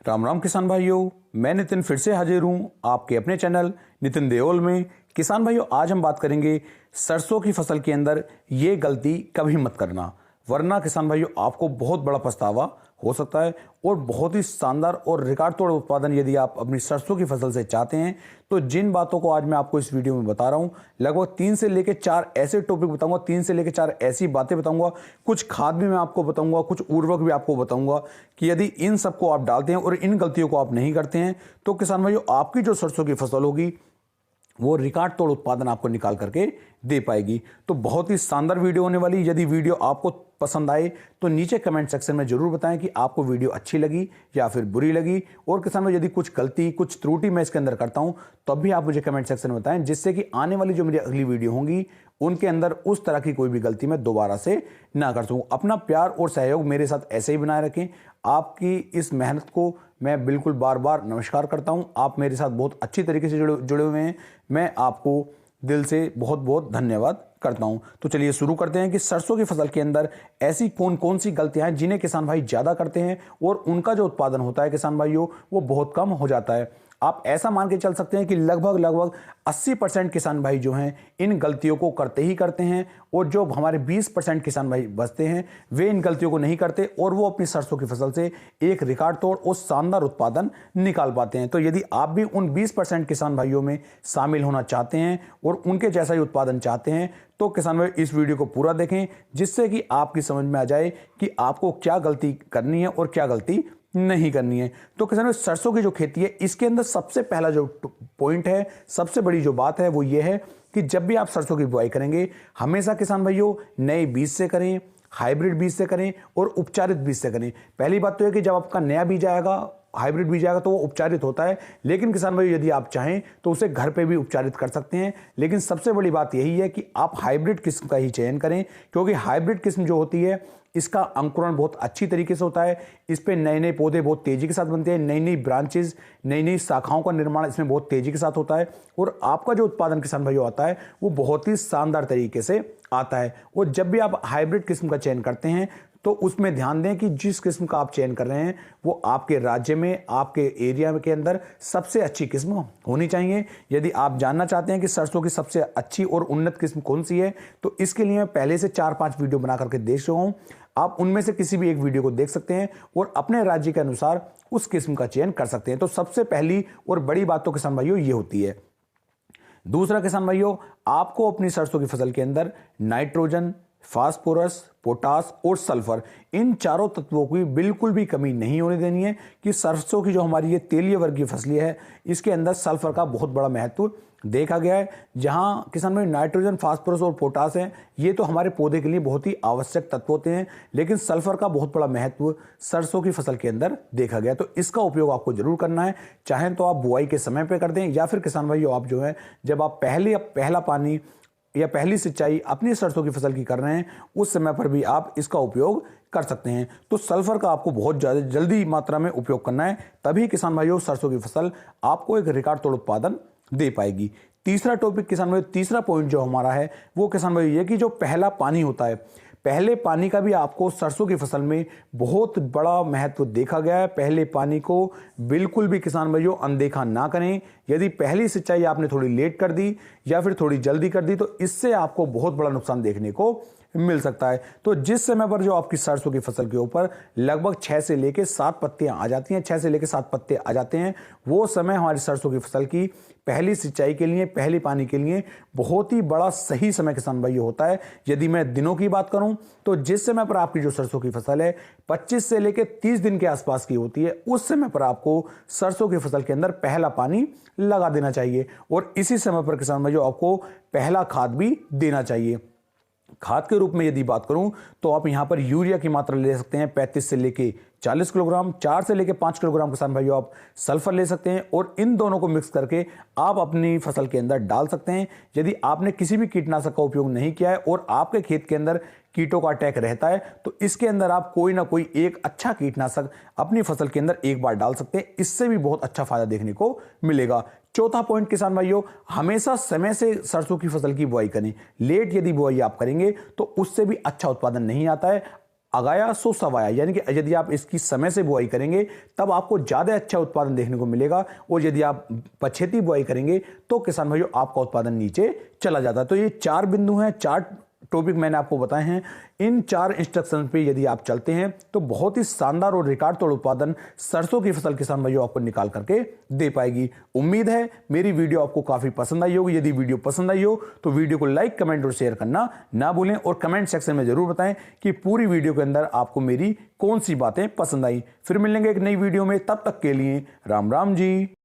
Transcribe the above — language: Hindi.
राम राम किसान भाइयों, मैं नितिन फिर से हाजिर हूँ आपके अपने चैनल नितिन देओल में। किसान भाइयों, आज हम बात करेंगे सरसों की फसल के अंदर ये गलती कभी मत करना, वरना किसान भाइयों आपको बहुत बड़ा पछतावा हो सकता है। और बहुत ही शानदार और रिकॉर्ड तोड़ उत्पादन यदि आप अपनी सरसों की फसल से चाहते हैं तो जिन बातों को आज मैं आपको इस वीडियो में बता रहा हूं, लगभग 3 से लेकर 4 ऐसे टॉपिक बताऊंगा, 3 से लेकर 4 ऐसी बातें बताऊंगा, कुछ खाद भी मैं आपको बताऊंगा, कुछ उर्वरक भी आपको बताऊंगा कि यदि इन सबको आप डालते हैं और इन गलतियों को आप नहीं करते हैं तो किसान भाइयों आपकी जो सरसों की फसल होगी वो रिकॉर्ड तोड़ उत्पादन आपको निकाल करके दे पाएगी। तो बहुत ही शानदार वीडियो होने वाली। यदि वीडियो आपको पसंद आए तो नीचे कमेंट सेक्शन में जरूर बताएं कि आपको वीडियो अच्छी लगी या फिर बुरी लगी। और किसान भाई, यदि कुछ गलती कुछ त्रुटि मैं इसके अंदर करता हूं तब भी आप मुझे कमेंट सेक्शन में बताएं, जिससे कि आने वाली जो मेरी अगली वीडियो होंगी उनके अंदर उस तरह की कोई भी गलती मैं दोबारा से ना कर सकूं। अपना प्यार और सहयोग मेरे साथ ऐसे ही बनाए रखें। आपकी इस मेहनत को मैं बिल्कुल बार बार नमस्कार करता हूं। आप मेरे साथ बहुत अच्छी तरीके से जुड़े हुए हैं। मैं आपको दिल से बहुत बहुत धन्यवाद करता हूं। तो चलिए शुरू करते हैं कि सरसों की फसल के अंदर ऐसी कौन कौन सी गलतियां हैं जिन्हें किसान भाई ज्यादा करते हैं और उनका जो उत्पादन होता है किसान भाइयों वो बहुत कम हो जाता है। आप ऐसा मान के चल सकते हैं कि लगभग 80% किसान भाई जो हैं इन गलतियों को करते ही करते हैं, और जो हमारे 20% किसान भाई बचते हैं वे इन गलतियों को नहीं करते और वो अपनी सरसों की फसल से एक रिकॉर्ड तोड़ और शानदार उत्पादन निकाल पाते हैं। तो यदि आप भी उन 20% किसान भाइयों में शामिल होना चाहते हैं और उनके जैसा ही उत्पादन चाहते हैं तो किसान भाई इस वीडियो को पूरा देखें, जिससे कि आपकी समझ में आ जाए कि आपको क्या गलती करनी है और क्या गलती नहीं करनी है। तो किसान भाई, सरसों की जो खेती है इसके अंदर सबसे पहला जो पॉइंट है, सबसे बड़ी जो बात है वो ये है कि जब भी आप सरसों की बुआई करेंगे हमेशा किसान भाइयों नए बीज से करें, हाइब्रिड बीज से करें और उपचारित बीज से करें। पहली बात तो है कि जब आपका नया बीज आएगा, हाइब्रिड बीज आएगा, तो वो उपचारित होता है, लेकिन किसान भाई यदि आप चाहें तो उसे घर पे भी उपचारित कर सकते हैं। लेकिन सबसे बड़ी बात यही है कि आप हाइब्रिड किस्म का ही चयन करें, क्योंकि हाइब्रिड किस्म जो होती है इसका अंकुरण बहुत अच्छी तरीके से होता है। इस पे नए नए पौधे बहुत तेजी के साथ बनते हैं, नई नई ब्रांचेज, नई नई शाखाओं का निर्माण इसमें बहुत तेजी के साथ होता है, और आपका जो उत्पादन किसान भाइयों आता है वो बहुत ही शानदार तरीके से आता है। और जब भी आप हाइब्रिड किस्म का चयन करते हैं तो उसमें ध्यान दें कि जिस किस्म का आप चयन कर रहे हैं वो आपके राज्य में, आपके एरिया के अंदर सबसे अच्छी किस्म होनी चाहिए। यदि आप जानना चाहते हैं कि सरसों की सबसे अच्छी और उन्नत किस्म कौन सी है तो इसके लिए मैं पहले से 4-5 वीडियो बना करके देख चुका हूं। आप उनमें से किसी भी एक वीडियो को देख सकते हैं और अपने राज्य के अनुसार उस किस्म का चयन कर सकते हैं। तो सबसे पहली और बड़ी बात तो किसान भाइयों ये होती है। दूसरा किसान भाइयों, आपको अपनी सरसों की फसल के अंदर नाइट्रोजन, फास्फोरस, पोटास और सल्फर, इन चारों तत्वों की बिल्कुल भी कमी नहीं होने देनी है। कि सरसों की जो हमारी ये तेलीय वर्गीय फसलें है इसके अंदर सल्फर का बहुत बड़ा महत्व देखा गया है। जहां किसान में नाइट्रोजन, फास्फोरस और पोटास है ये तो हमारे पौधे के लिए बहुत ही आवश्यक तत्व होते हैं, लेकिन सल्फर का बहुत बड़ा महत्व सरसों की फसल के अंदर देखा गया। तो इसका उपयोग आपको जरूर करना है, चाहे तो आप बुआई के समय पे कर दें या फिर किसान भाइयों आप जो है जब आप पहला पानी या पहली सिंचाई अपनी सरसों की फसल की कर रहे हैं उस समय पर भी आप इसका उपयोग कर सकते हैं। तो सल्फर का आपको बहुत ज्यादा जल्दी मात्रा में उपयोग करना है, तभी किसान भाइयों सरसों की फसल आपको एक रिकॉर्ड तोड़ उत्पादन दे पाएगी। तीसरा टॉपिक किसान भाइयों, तीसरा पॉइंट जो हमारा है वो किसान भाइयों ये कि जो पहला पानी होता है, पहले पानी का भी आपको सरसों की फसल में बहुत बड़ा महत्व देखा गया है। पहले पानी को बिल्कुल भी किसान भाइयों अनदेखा ना करें। यदि पहली सिंचाई आपने थोड़ी लेट कर दी या फिर थोड़ी जल्दी कर दी तो इससे आपको बहुत बड़ा नुकसान देखने को मिल सकता है। तो जिस समय पर जो आपकी सरसों की फसल के ऊपर लगभग 6 से लेकर 7 पत्तियां आ जाती हैं, 6 से लेकर 7 पत्ते आ जाते हैं, वो समय हमारी सरसों की फसल की पहली सिंचाई के लिए, पहले पानी के लिए बहुत ही बड़ा सही समय किसान भाइयों होता है। यदि मैं दिनों की बात करूं तो जिस समय पर आपकी जो सरसों की फसल है 25 से लेकर 30 दिन के आसपास की होती है, उस समय पर आपको सरसों की फसल के अंदर पहला पानी लगा देना चाहिए। और इसी समय पर किसान भाइयों आपको पहला खाद भी देना चाहिए। खाद के रूप में यदि बात करूं तो आप यहां पर यूरिया की मात्रा ले सकते हैं 35 से लेके 40 किलोग्राम, 4 से लेके 5 किलोग्राम किसान भाइयों आप सल्फर ले सकते हैं और इन दोनों को मिक्स करके आप अपनी फसल के अंदर डाल सकते हैं। यदि आपने किसी भी कीटनाशक का उपयोग नहीं किया है और आपके खेत के अंदर कीटों का अटैक रहता है तो इसके अंदर आप कोई ना कोई एक अच्छा कीटनाशक अपनी फसल के अंदर एक बार डाल सकते हैं, इससे भी बहुत अच्छा फायदा देखने को मिलेगा। चौथा पॉइंट किसान भाइयों, हमेशा समय से सरसों की फसल की बुआई करें। लेट यदि बुआई आप करेंगे तो उससे भी अच्छा उत्पादन नहीं आता है। आगाया सो सवाया, यानी कि यदि आप इसकी समय से बुआई करेंगे तब आपको ज़्यादा अच्छा उत्पादन देखने को मिलेगा, और यदि आप पछेती बुआई करेंगे तो किसान भाइयों आपका उत्पादन नीचे चला जाता है। तो ये 4 बिंदु हैं, 4 टॉपिक मैंने आपको बताए हैं। इन 4 इंस्ट्रक्शन पे यदि आप चलते हैं तो बहुत ही शानदार और रिकॉर्ड तोड़ उत्पादन सरसों की फसल किसान भाइयों आपको निकाल करके दे पाएगी। उम्मीद है मेरी वीडियो आपको काफी पसंद आई होगी। यदि वीडियो पसंद आई हो तो वीडियो को लाइक, कमेंट और शेयर करना ना भूलें, और कमेंट सेक्शन में जरूर बताएं कि पूरी वीडियो के अंदर आपको मेरी कौन सी बातें पसंद आई। फिर मिलेंगे एक नई वीडियो में, तब तक के लिए राम राम जी।